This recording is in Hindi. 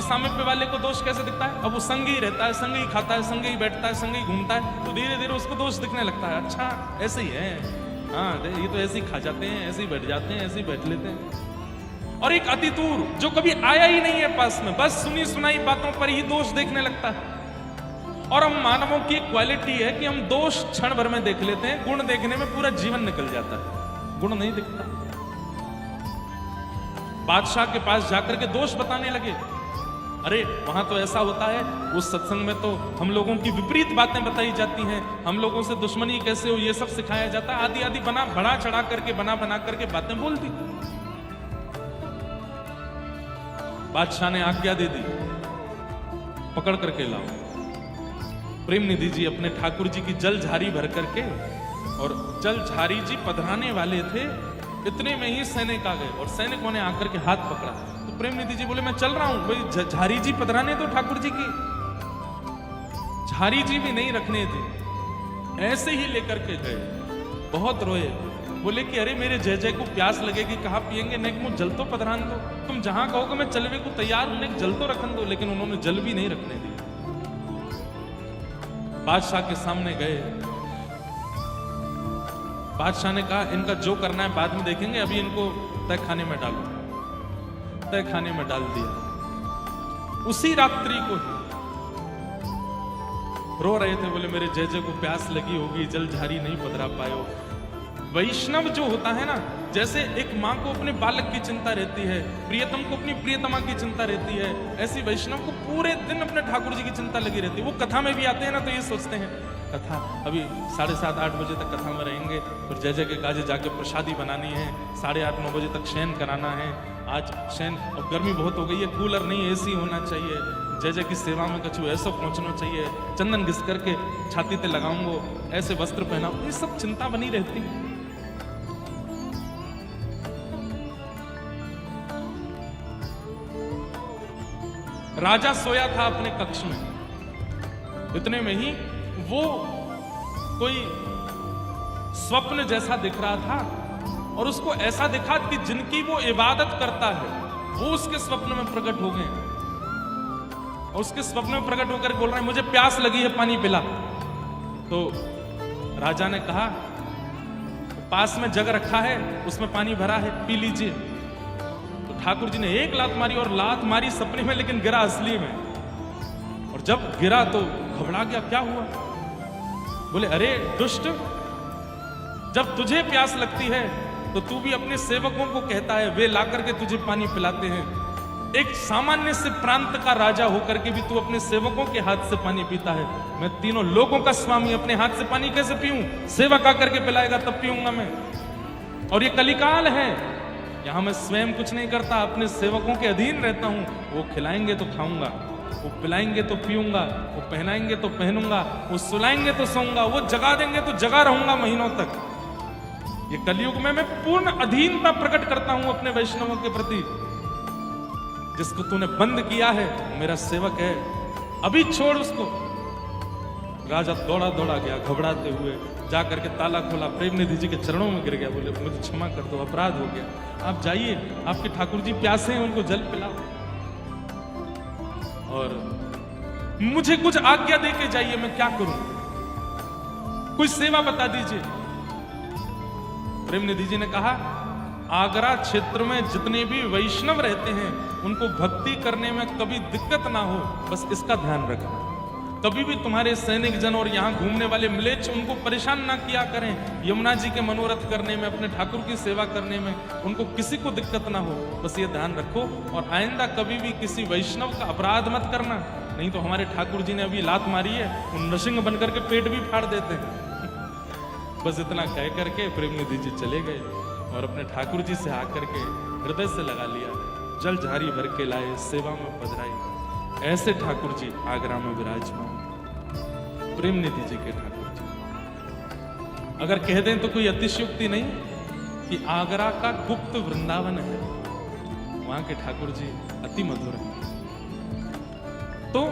सामीप्य वाले को दोष कैसे दिखता है? अब वो संग ही रहता है, संग ही खाता है, संग ही बैठता है, संग ही घूमता है, तो धीरे धीरे उसको दोष दिखने लगता है। अच्छा ऐसे ही है, हाँ ये तो ऐसे ही खा जाते हैं, ऐसे ही बैठ जाते हैं, ऐसे ही बैठ लेते हैं। और एक अतितूर जो कभी आया ही नहीं है पास में, बस सुनी सुनाई बातों पर ही दोष देखने लगता है। और हम मानवों की क्वालिटी है कि हम दोष क्षण भर में देख लेते हैं, गुण देखने में पूरा जीवन निकल जाता है, गुण नहीं दिखता। बादशाह के पास जाकर के दोष बताने लगे, अरे वहां तो ऐसा होता है, उस सत्संग में तो हम लोगों की विपरीत बातें बताई जाती हैं, हम लोगों से दुश्मनी कैसे हो ये सब सिखाया जाता है, आदि आदि बना बढ़ा चढ़ा करके बना करके बातें बोल दी। बादशाह ने आज्ञा दे दी, पकड़ करके लाओ। प्रेम निधि जी अपने ठाकुर जी की जल झारी भर करके, और जल झारी जी पधराने वाले थे, इतने में ही सैनिक आ गए और सैनिकों ने आकर के हाथ पकड़ा। तो प्रेम निधि जी बोले मैं चल रहा हूं, भाई झारी जी पधराने तो ठाकुर जी की। झारी जी भी नहीं रखने थे, ऐसे ही लेकर के गए। बहुत रोए, बोले कि अरे मेरे जय जय को प्यास लगेगी, कहाँ पिएंगे, नहीं मुझे जल तो पधरान दो, तुम जहां कहोगे मैं चलने को तैयार हूं, नहीं जल तो रखन दो। लेकिन उन्होंने जल भी नहीं रखने दी। बादशाह के सामने गए, बादशाह ने कहा इनका जो करना है बाद में देखेंगे, अभी इनको तय खाने में डालो। तय खाने में डाल दिया। उसी रात्रि को ही रो रहे थे, बोले मेरे जय जय को प्यास लगी होगी, जल झारी नहीं पधरा पाए हो। वैष्णव जो होता है ना, जैसे एक माँ को अपने बालक की चिंता रहती है, प्रियतम को अपनी प्रियतमा की चिंता रहती है, ऐसी वैष्णव को पूरे दिन अपने ठाकुर जी की चिंता लगी रहती है। वो कथा में भी आते हैं ना, तो ये सोचते हैं कथा अभी 7:30-8 बजे तक कथा में रहेंगे, फिर जय जय के काजे जाके प्रसादी बनानी है, 8:30-9 बजे तक शयन कराना है। आज शयन, अब गर्मी बहुत हो गई है, कूलर नहीं एसी होना चाहिए, जय जय की सेवा में कछु ऐसा पहुंचना चाहिए, चंदन घिस करके छाती पे लगाऊंगो, ऐसे वस्त्र पहनाऊं, ये सब चिंता बनी रहती है। राजा सोया था अपने कक्ष में, इतने में ही वो कोई स्वप्न जैसा दिख रहा था, और उसको ऐसा दिखा कि जिनकी वो इबादत करता है वो उसके स्वप्न में प्रकट हो गए, और उसके स्वप्न में प्रकट होकर बोल रहे हैं मुझे प्यास लगी है, पानी पिला। तो राजा ने कहा पास में जग रखा है, उसमें पानी भरा है, पी लीजिए। तो ठाकुर जी ने एक लात मारी, और लात मारी सपने में लेकिन गिरा असली में, और जब गिरा तो घबरा गया, क्या हुआ? बोले अरे दुष्ट, जब तुझे प्यास लगती है तो तू भी अपने सेवकों को कहता है, वे ला करके तुझे पानी पिलाते हैं। एक सामान्य से प्रांत का राजा होकर के भी तू अपने सेवकों के हाथ से पानी पीता है। मैं तीनों लोगों का स्वामी, अपने हाथ से पानी कैसे पीऊं? सेवक आकर के पिलाएगा तब पीऊंगा मैं। और ये कलिकाल है, यहां मैं स्वयं कुछ नहीं करता, अपने सेवकों के अधीन रहता हूं। वो खिलाएंगे तो खाऊंगा, वो पिलाएंगे तो पीऊंगा, वो पहनाएंगे तो पहनूंगा, वो सुलाएंगे तो सोऊंगा, वो जगा देंगे तो जगा रहूंगा महीनों तक। ये कलयुग में मैं पूर्ण अधीनता प्रकट करता हूं अपने वैष्णवों के प्रति। जिसको तूने बंद किया है वो मेरा सेवक है, अभी छोड़ उसको। राजा दौड़ा दौड़ा गया घबराते हुए, जाकर के ताला खोला, प्रेम निधि जी के चरणों में गिर गया, बोले मुझे क्षमा कर दो, अपराध हो गया, आप जाइए, आपके ठाकुर जी प्यासे हैं, उनको जल पिलाओ, और मुझे कुछ आज्ञा दे के जाइए, मैं क्या करूं, कोई सेवा बता दीजिए। प्रेम निधि जी ने कहा आगरा क्षेत्र में जितने भी वैष्णव रहते हैं उनको भक्ति करने में कभी दिक्कत ना हो, बस इसका ध्यान रखना। कभी भी तुम्हारे सैनिक जन और यहाँ घूमने वाले मिलेच्छ उनको परेशान ना किया करें। यमुना जी के मनोरथ करने में, अपने ठाकुर की सेवा करने में उनको किसी को दिक्कत ना हो, बस ये ध्यान रखो। और आइंदा कभी भी किसी वैष्णव का अपराध मत करना, नहीं तो हमारे ठाकुर जी ने अभी लात मारी है, उन नृसिंह बन करके पेट भी फाड़ देते हैं। बस इतना कह करके प्रेम निधि जी चले गए, और अपने ठाकुर जी से आकर के हृदय से लगा लिया, जल झारी भर के लाए, सेवा में पधराई। ऐसे ठाकुर जी आगरा में विराजमान, प्रेम निधि जी के ठाकुर जी। अगर कह दें तो कोई अतिशयोक्ति नहीं कि आगरा का गुप्त वृंदावन है, वहां के ठाकुर जी अति मधुर हैं। तो